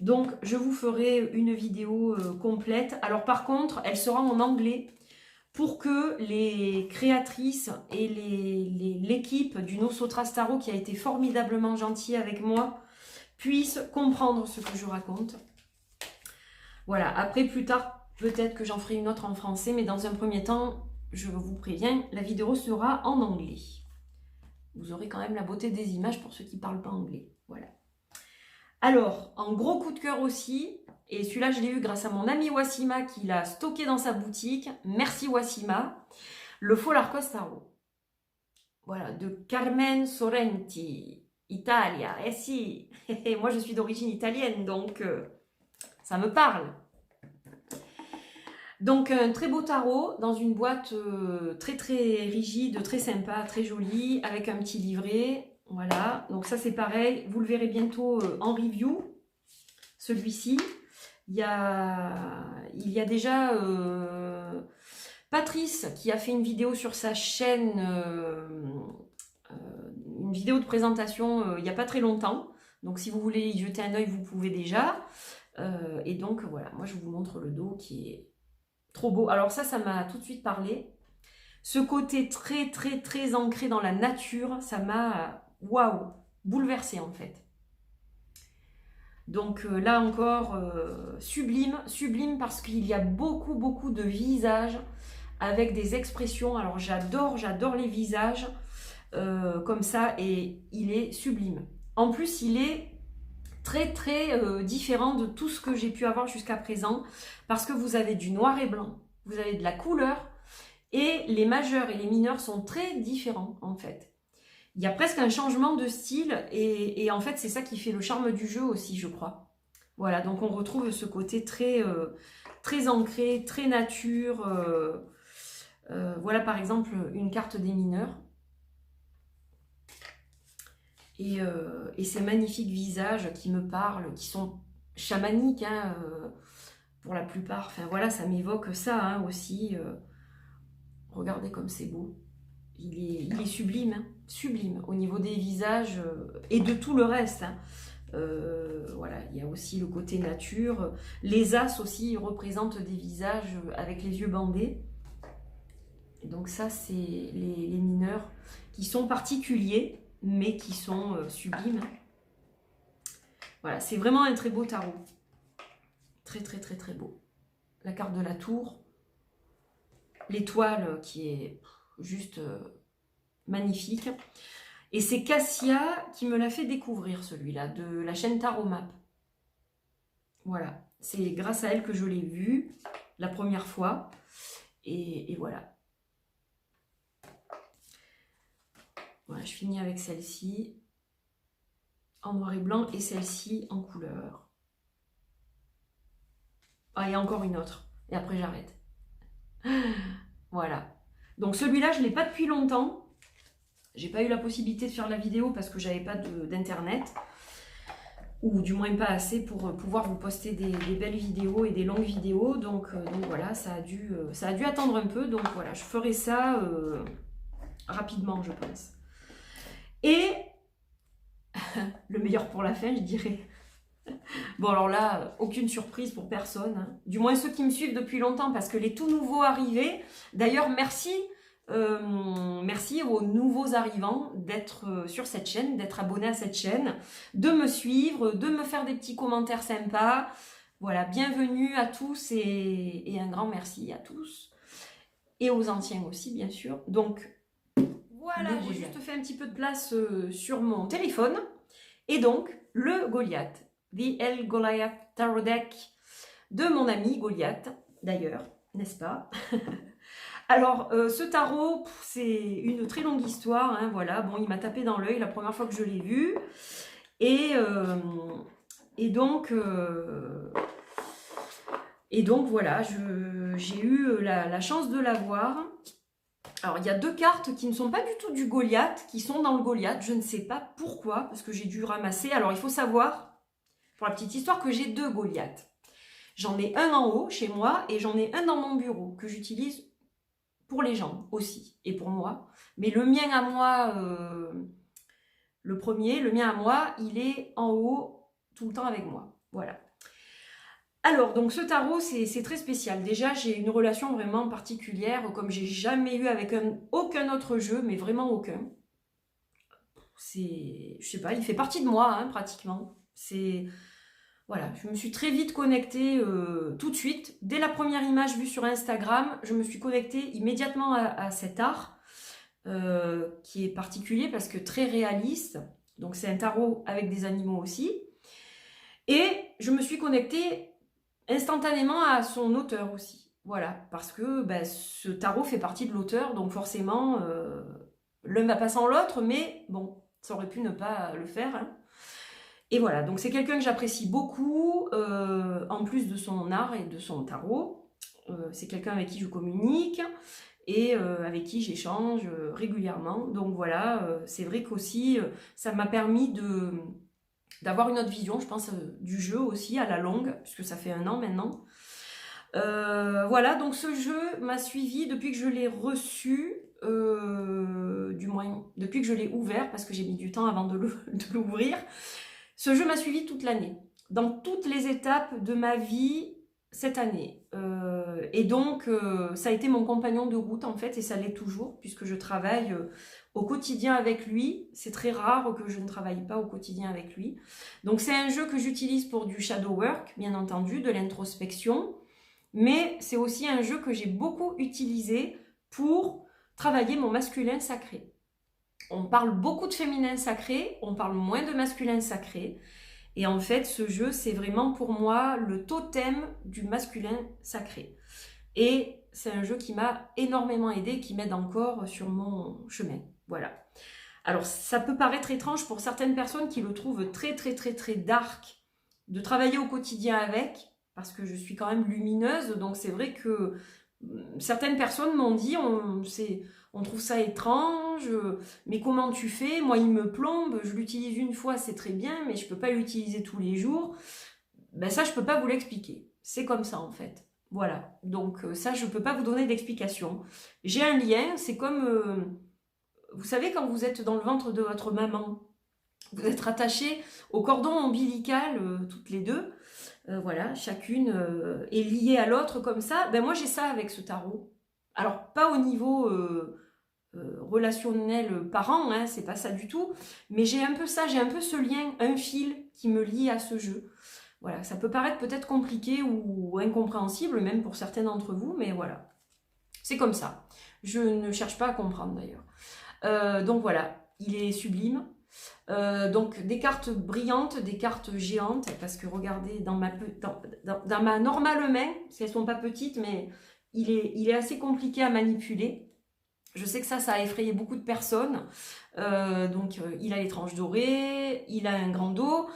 Donc, je vous ferai une vidéo complète. Alors, par contre, elle sera en anglais pour que les créatrices et l'équipe du Nosotras Tarot, qui a été formidablement gentille avec moi, puissent comprendre ce que je raconte. Voilà, après, plus tard, peut-être que j'en ferai une autre en français, mais dans un premier temps, je vous préviens, la vidéo sera en anglais. Vous aurez quand même la beauté des images pour ceux qui ne parlent pas anglais. Voilà. Alors, en gros coup de cœur aussi, et celui-là je l'ai eu grâce à mon ami Wassima qui l'a stocké dans sa boutique. Merci Wassima. Le Faux Larcos Tarot. Voilà, de Carmen Sorrenti, Italia. Eh si, moi je suis d'origine italienne, donc ça me parle. Donc un très beau tarot dans une boîte très rigide, très sympa, très jolie, avec un petit livret. Voilà, donc ça c'est pareil, vous le verrez bientôt en review, celui-ci. Il y a déjà Patrice qui a fait une vidéo sur sa chaîne, une vidéo de présentation il n'y a pas très longtemps. Donc si vous voulez y jeter un œil, vous pouvez déjà. Et donc voilà, moi je vous montre le dos qui est trop beau. Alors ça m'a tout de suite parlé. Ce côté très ancré dans la nature, ça m'a... Waouh, bouleversé en fait. Donc là encore, sublime parce qu'il y a beaucoup de visages avec des expressions. Alors j'adore les visages comme ça et il est sublime. En plus, il est très différent de tout ce que j'ai pu avoir jusqu'à présent parce que vous avez du noir et blanc, vous avez de la couleur et les majeurs et les mineurs sont très différents en fait. Il y a presque un changement de style et en fait, c'est ça qui fait le charme du jeu aussi, je crois. Voilà, donc on retrouve ce côté très ancré, très nature. Voilà par exemple une carte des mineurs. Et ces magnifiques visages qui me parlent, qui sont chamaniques hein, pour la plupart. Enfin voilà, ça m'évoque ça hein, aussi. Regardez comme c'est beau. Il est sublime, hein, sublime au niveau des visages et de tout le reste. Hein. Voilà, il y a aussi le côté nature. Les as aussi représentent des visages avec les yeux bandés. Et donc ça, c'est les mineurs qui sont particuliers, mais qui sont sublimes. Voilà, c'est vraiment un très beau tarot. Très beau. La carte de la tour. L'étoile qui est... juste magnifique. Et c'est Cassia qui me l'a fait découvrir, celui-là, de la chaîne Tarot Map. Voilà, c'est grâce à elle que je l'ai vu la première fois. Et voilà. Voilà, je finis avec celle-ci en noir et blanc et celle-ci en couleur. Ah, et encore une autre. Et après, j'arrête. Voilà. Donc celui-là, je ne l'ai pas depuis longtemps. J'ai pas eu la possibilité de faire la vidéo parce que j'avais pas d'internet. Ou du moins pas assez pour pouvoir vous poster des belles vidéos et des longues vidéos. Donc voilà, ça a dû attendre un peu. Donc voilà, je ferai ça rapidement, je pense. Et le meilleur pour la fin, je dirais. Bon alors là, aucune surprise pour personne. Hein. Du moins ceux qui me suivent depuis longtemps parce que les tout nouveaux arrivés. D'ailleurs, merci Merci aux nouveaux arrivants d'être sur cette chaîne, d'être abonnés à cette chaîne, de me suivre, de me faire des petits commentaires sympas. Voilà, bienvenue à tous et un grand merci à tous. Et aux anciens aussi, bien sûr. Donc, voilà, j'ai juste fait un petit peu de place sur mon téléphone. Et donc, le Goliath, The El Goliath Tarot Deck de mon ami Goliath, d'ailleurs, n'est-ce pas? Alors, ce tarot, c'est une très longue histoire, hein, voilà. Bon, il m'a tapé dans l'œil la première fois que je l'ai vu. Et donc, voilà, j'ai eu la chance de l'avoir. Alors, il y a deux cartes qui ne sont pas du tout du Goliath, qui sont dans le Goliath. Je ne sais pas pourquoi, parce que j'ai dû ramasser. Alors, il faut savoir, pour la petite histoire, que j'ai deux Goliaths. J'en ai un en haut, chez moi, et j'en ai un dans mon bureau, que j'utilise pour les gens aussi, et pour moi. Mais le mien à moi, le premier, le mien à moi, il est en haut, tout le temps avec moi. Voilà. Alors, donc ce tarot, c'est très spécial. Déjà, j'ai une relation vraiment particulière, comme j'ai jamais eu avec aucun autre jeu, mais vraiment aucun. Je sais pas, il fait partie de moi, hein, pratiquement. Voilà, je me suis très vite connectée tout de suite. Dès la première image vue sur Instagram, je me suis connectée immédiatement à cet art, qui est particulier parce que très réaliste. Donc c'est un tarot avec des animaux aussi. Et je me suis connectée instantanément à son auteur aussi. Voilà, parce que ce tarot fait partie de l'auteur, donc forcément, l'un va pas sans l'autre, mais bon, ça aurait pu ne pas le faire. Hein. Et voilà, donc c'est quelqu'un que j'apprécie beaucoup, en plus de son art et de son tarot. C'est quelqu'un avec qui je communique et avec qui j'échange régulièrement. Donc voilà, c'est vrai qu'aussi, ça m'a permis d'avoir une autre vision, je pense, du jeu aussi à la longue, puisque ça fait 1 an maintenant. Voilà, donc ce jeu m'a suivi depuis que je l'ai reçu, du moins depuis que je l'ai ouvert, parce que j'ai mis du temps avant de l'ouvrir. Ce jeu m'a suivi toute l'année, dans toutes les étapes de ma vie cette année. Et donc, ça a été mon compagnon de route en fait, et ça l'est toujours, puisque je travaille au quotidien avec lui. C'est très rare que je ne travaille pas au quotidien avec lui. Donc c'est un jeu que j'utilise pour du shadow work, bien entendu, de l'introspection, mais c'est aussi un jeu que j'ai beaucoup utilisé pour travailler mon masculin sacré. On parle beaucoup de féminin sacré, on parle moins de masculin sacré. Et en fait, ce jeu, c'est vraiment pour moi le totem du masculin sacré. Et c'est un jeu qui m'a énormément aidé, qui m'aide encore sur mon chemin. Voilà. Alors, ça peut paraître étrange pour certaines personnes qui le trouvent très, très, très, très dark de travailler au quotidien avec, parce que je suis quand même lumineuse. Donc, c'est vrai que certaines personnes m'ont dit, on trouve ça étrange, mais comment tu fais? Moi, il me plombe, je l'utilise une fois, c'est très bien, mais je ne peux pas l'utiliser tous les jours. Ben ça, je ne peux pas vous l'expliquer. C'est comme ça, en fait. Voilà. Donc, ça, je ne peux pas vous donner d'explication. J'ai un lien, c'est comme... vous savez, quand vous êtes dans le ventre de votre maman, vous êtes rattachés au cordon ombilical, toutes les deux. Voilà, chacune est liée à l'autre comme ça. Ben moi, j'ai ça avec ce tarot. Alors, pas au niveau relationnel parent, hein, c'est pas ça du tout, mais j'ai un peu ça, j'ai un peu ce lien, un fil qui me lie à ce jeu. Voilà, ça peut paraître peut-être compliqué ou incompréhensible, même pour certains d'entre vous, mais voilà, c'est comme ça. Je ne cherche pas à comprendre d'ailleurs. Donc voilà, il est sublime. Donc des cartes brillantes, des cartes géantes, parce que regardez, dans ma normale main, parce qu'elles sont pas petites, mais il est assez compliqué à manipuler. Je sais que ça a effrayé beaucoup de personnes. Donc il a les tranches dorées, il a un grand dos.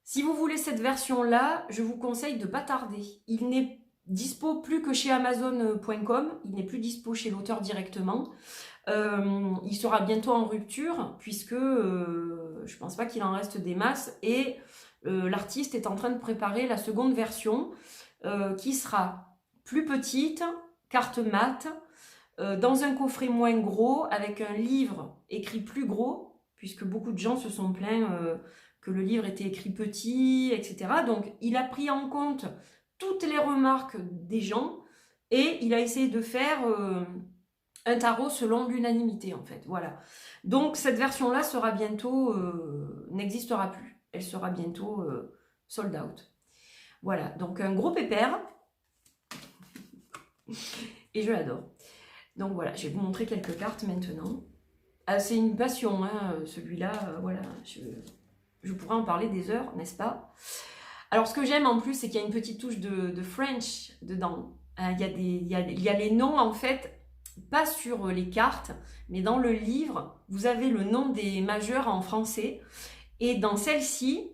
Si vous voulez cette version-là, je vous conseille de ne pas tarder. Il n'est dispo plus que chez Amazon.com, il n'est plus dispo chez l'auteur directement. Il sera bientôt en rupture, puisque je pense pas qu'il en reste des masses. Et l'artiste est en train de préparer la seconde version, qui sera plus petite, carte mate, dans un coffret moins gros, avec un livre écrit plus gros, puisque beaucoup de gens se sont plaints que le livre était écrit petit, etc. Donc il a pris en compte toutes les remarques des gens, et il a essayé de faire un tarot selon l'unanimité en fait, voilà. Donc cette version-là sera bientôt, n'existera plus. Elle sera bientôt sold out. Voilà, donc un gros pépère. Et je l'adore. Donc voilà, je vais vous montrer quelques cartes maintenant. Ah, c'est une passion, hein, celui-là, voilà. Je pourrais en parler des heures, n'est-ce pas? Alors ce que j'aime en plus, c'est qu'il y a une petite touche de French dedans. Il y a les noms en fait, pas sur les cartes, mais dans le livre, vous avez le nom des majeurs en français. Et dans celle-ci,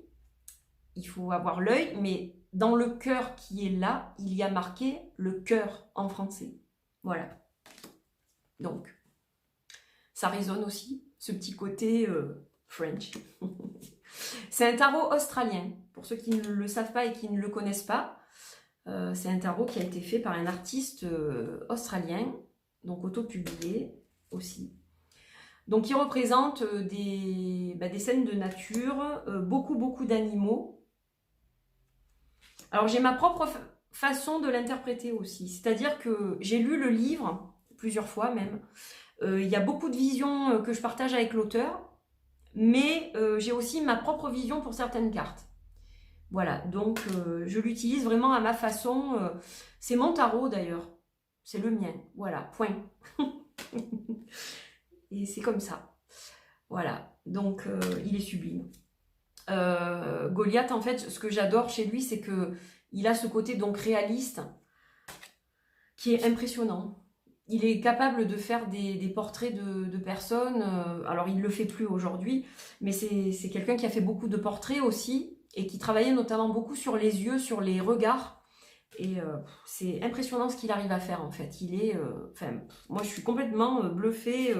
il faut avoir l'œil, mais dans le cœur qui est là, il y a marqué le cœur en français. Voilà. Donc, ça résonne aussi, ce petit côté French. C'est un tarot australien, pour ceux qui ne le savent pas et qui ne le connaissent pas. C'est un tarot qui a été fait par un artiste australien, donc auto-publié aussi. Donc il représente des scènes de nature, beaucoup d'animaux. Alors j'ai ma propre façon de l'interpréter aussi, c'est-à-dire que j'ai lu le livre, plusieurs fois même. Il y a beaucoup de visions que je partage avec l'auteur, mais j'ai aussi ma propre vision pour certaines cartes. Voilà, donc je l'utilise vraiment à ma façon. C'est mon tarot d'ailleurs, c'est le mien, voilà, point. Et c'est comme ça. Voilà, donc il est sublime. Goliath, en fait, ce que j'adore chez lui, c'est que il a ce côté donc réaliste qui est impressionnant. Il est capable de faire des portraits de personnes. Alors, il ne le fait plus aujourd'hui, mais c'est quelqu'un qui a fait beaucoup de portraits aussi et qui travaillait notamment beaucoup sur les yeux, sur les regards. Et c'est impressionnant ce qu'il arrive à faire, en fait. Il est... moi, je suis complètement bluffée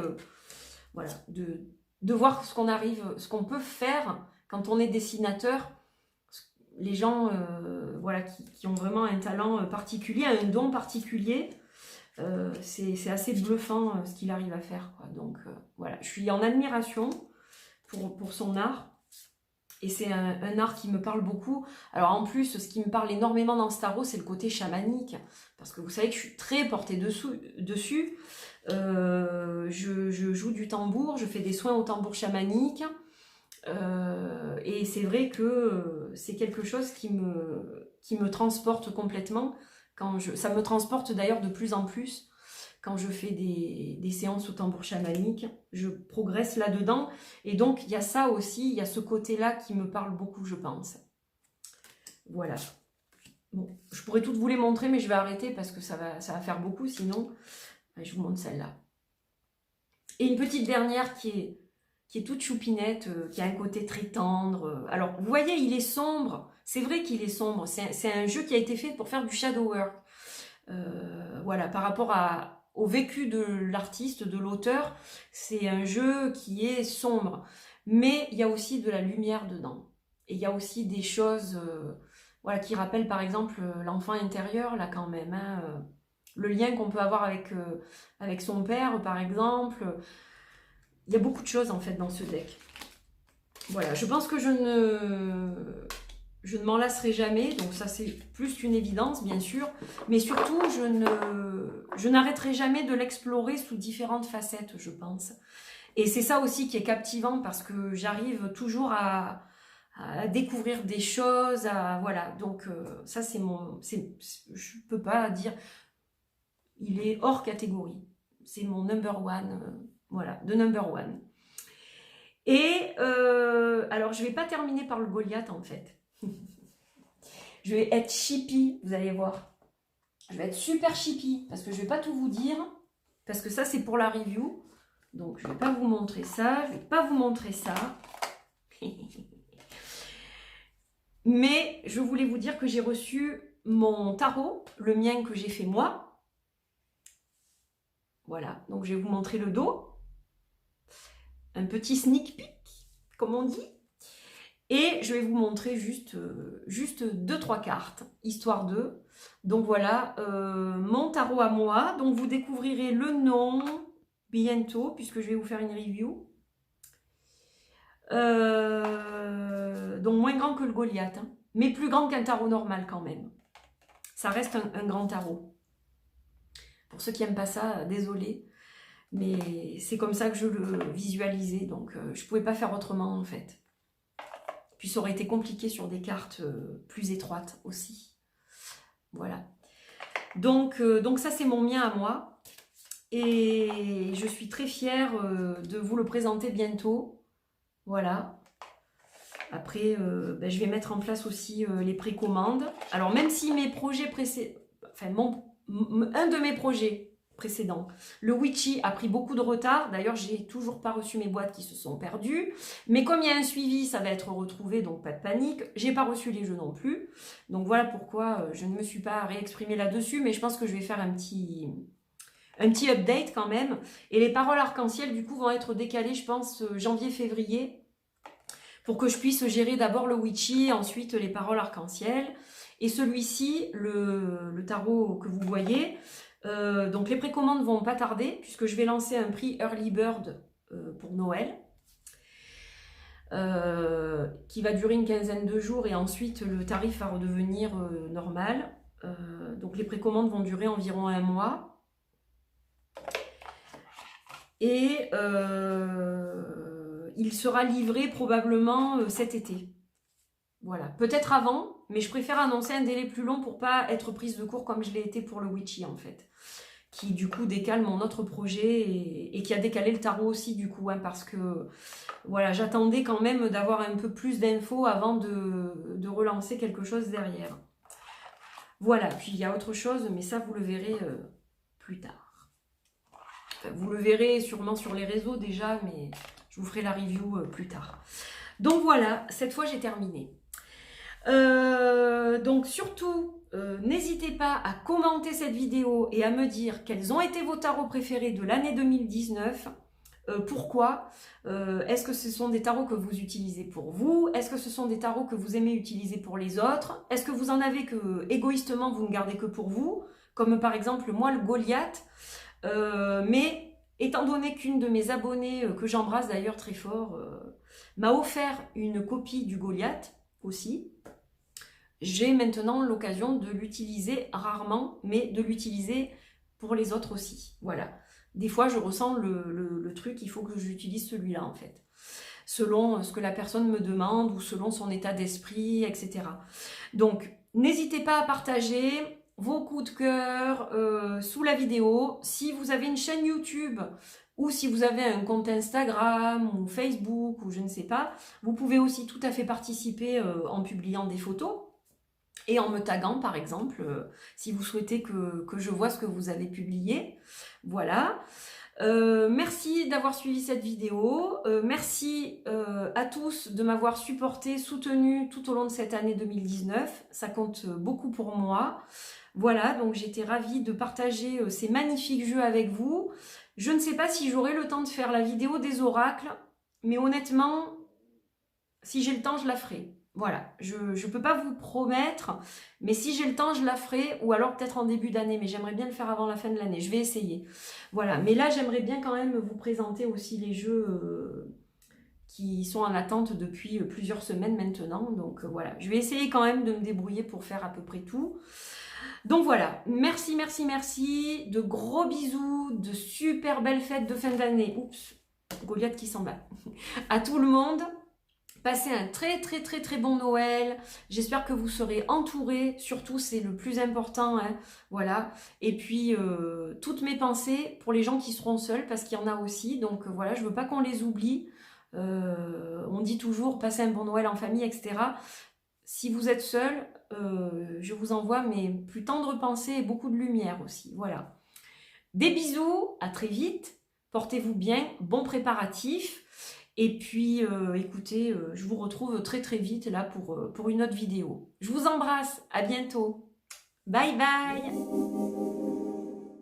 voilà, de voir ce qu'on peut faire quand on est dessinateur. Les gens voilà, qui ont vraiment un talent particulier, un don particulier, c'est assez bluffant ce qu'il arrive à faire, quoi. Donc voilà, je suis en admiration pour son art. Et c'est un art qui me parle beaucoup. Alors en plus, ce qui me parle énormément dans ce tarot, c'est le côté chamanique. Parce que vous savez que je suis très portée dessus. Je joue du tambour, je fais des soins au tambour chamanique. Et c'est vrai que c'est quelque chose qui me transporte complètement. Ça me transporte d'ailleurs de plus en plus. Quand je fais des séances au tambour chamanique, je progresse là-dedans. Et donc, il y a ça aussi, il y a ce côté-là qui me parle beaucoup, je pense. Voilà. Bon, je pourrais toutes vous les montrer, mais je vais arrêter parce que ça va faire beaucoup, sinon, je vous montre celle-là. Et une petite dernière qui est toute choupinette, qui a un côté très tendre. Alors, vous voyez, il est sombre. C'est vrai qu'il est sombre. C'est un jeu qui a été fait pour faire du shadow work. Voilà, par rapport au vécu de l'artiste, de l'auteur, c'est un jeu qui est sombre. Mais il y a aussi de la lumière dedans. Et il y a aussi des choses voilà, qui rappellent par exemple l'enfant intérieur, là quand même. Hein, le lien qu'on peut avoir avec son père, par exemple. Il y a beaucoup de choses en fait dans ce deck. Voilà, je pense que je ne m'en lasserai jamais, donc ça c'est plus qu'une évidence bien sûr, mais surtout je n'arrêterai jamais de l'explorer sous différentes facettes, je pense. Et c'est ça aussi qui est captivant parce que j'arrive toujours à découvrir des choses, voilà, donc ça c'est je peux pas dire, il est hors catégorie, c'est mon number one, voilà, de number one. Et alors je vais pas terminer par le Goliath en fait. Je vais être chippie, vous allez voir. Je vais être super chippie parce que je vais pas tout vous dire. Parce que ça, c'est pour la review. Donc, je vais pas vous montrer ça. Je vais pas vous montrer ça. Mais je voulais vous dire que j'ai reçu mon tarot, le mien que j'ai fait moi. Voilà. Donc, je vais vous montrer le dos. Un petit sneak peek, comme on dit. Et je vais vous montrer juste 2-3 cartes, histoire de. Donc voilà, mon tarot à moi. Donc vous découvrirez le nom bientôt, puisque je vais vous faire une review. Donc moins grand que le Goliath, hein, mais plus grand qu'un tarot normal quand même. Ça reste un grand tarot. Pour ceux qui n'aiment pas ça, désolé. Mais c'est comme ça que je le visualisais, donc je ne pouvais pas faire autrement en fait. Puis ça aurait été compliqué sur des cartes plus étroites aussi. Voilà. Donc ça c'est mon mien à moi. Et je suis très fière de vous le présenter bientôt. Voilà. Après, je vais mettre en place aussi les précommandes. Alors même si mes projets précédents, enfin un de mes projets précédents, le Witchy a pris beaucoup de retard. D'ailleurs, j'ai toujours pas reçu mes boîtes qui se sont perdues. Mais comme il y a un suivi, ça va être retrouvé, donc pas de panique. J'ai pas reçu les jeux non plus. Donc voilà pourquoi je ne me suis pas réexprimée là-dessus. Mais je pense que je vais faire un petit update quand même. Et les paroles arc-en-ciel, du coup, vont être décalées, je pense, janvier-février. Pour que je puisse gérer d'abord le Witchy, ensuite les paroles arc-en-ciel. Et celui-ci, le tarot que vous voyez, donc les précommandes vont pas tarder, puisque je vais lancer un prix Early Bird pour Noël, qui va durer une quinzaine de jours, et ensuite le tarif va redevenir normal. Donc les précommandes vont durer environ 1 mois. Et il sera livré probablement cet été. Voilà, peut-être avant, mais je préfère annoncer un délai plus long pour pas être prise de court comme je l'ai été pour le Witchy en fait. Qui du coup décale mon autre projet et qui a décalé le tarot aussi du coup, hein, parce que voilà, j'attendais quand même d'avoir un peu plus d'infos avant de relancer quelque chose derrière. Voilà, puis il y a autre chose, mais ça vous le verrez plus tard. Enfin, vous le verrez sûrement sur les réseaux déjà, mais je vous ferai la review plus tard. Donc voilà, cette fois j'ai terminé. Donc surtout, n'hésitez pas à commenter cette vidéo et à me dire quels ont été vos tarots préférés de l'année 2019. Pourquoi? Est-ce que ce sont des tarots que vous utilisez pour vous? Est-ce que ce sont des tarots que vous aimez utiliser pour les autres? Est-ce que vous en avez que égoïstement vous ne gardez que pour vous? Comme par exemple moi le Goliath. Mais étant donné qu'une de mes abonnées, que j'embrasse d'ailleurs très fort, m'a offert une copie du Goliath aussi, j'ai maintenant l'occasion de l'utiliser rarement, mais de l'utiliser pour les autres aussi. Voilà. Des fois, je ressens le truc, il faut que j'utilise celui-là, en fait. Selon ce que la personne me demande ou selon son état d'esprit, etc. Donc, n'hésitez pas à partager vos coups de cœur sous la vidéo. Si vous avez une chaîne YouTube ou si vous avez un compte Instagram ou Facebook ou je ne sais pas, vous pouvez aussi tout à fait participer en publiant des photos. Et en me taguant par exemple, si vous souhaitez que je vois ce que vous avez publié. Voilà. Merci d'avoir suivi cette vidéo. Merci à tous de m'avoir supporté, soutenu tout au long de cette année 2019. Ça compte beaucoup pour moi. Voilà, donc j'étais ravie de partager ces magnifiques jeux avec vous. Je ne sais pas si j'aurai le temps de faire la vidéo des oracles, mais honnêtement, si j'ai le temps, je la ferai. Voilà, je ne peux pas vous promettre, mais si j'ai le temps, je la ferai, ou alors peut-être en début d'année, mais j'aimerais bien le faire avant la fin de l'année, je vais essayer. Voilà, mais là, j'aimerais bien quand même vous présenter aussi les jeux qui sont en attente depuis plusieurs semaines maintenant, donc voilà. Je vais essayer quand même de me débrouiller pour faire à peu près tout. Donc voilà, merci, merci, merci, de gros bisous, de super belles fêtes de fin d'année. Oups, Goliath qui s'en bat. À tout le monde. Passez un très très très très bon Noël. J'espère que vous serez entourés. Surtout, c'est le plus important. Hein. Voilà. Et puis, toutes mes pensées pour les gens qui seront seuls, parce qu'il y en a aussi. Donc voilà, je veux pas qu'on les oublie. On dit toujours, passez un bon Noël en famille, etc. Si vous êtes seul, je vous envoie mes plus tendres pensées et beaucoup de lumière aussi. Voilà. Des bisous, à très vite. Portez-vous bien. Bon préparatif. Et puis, écoutez, je vous retrouve très très vite là pour une autre vidéo. Je vous embrasse, à bientôt. Bye bye.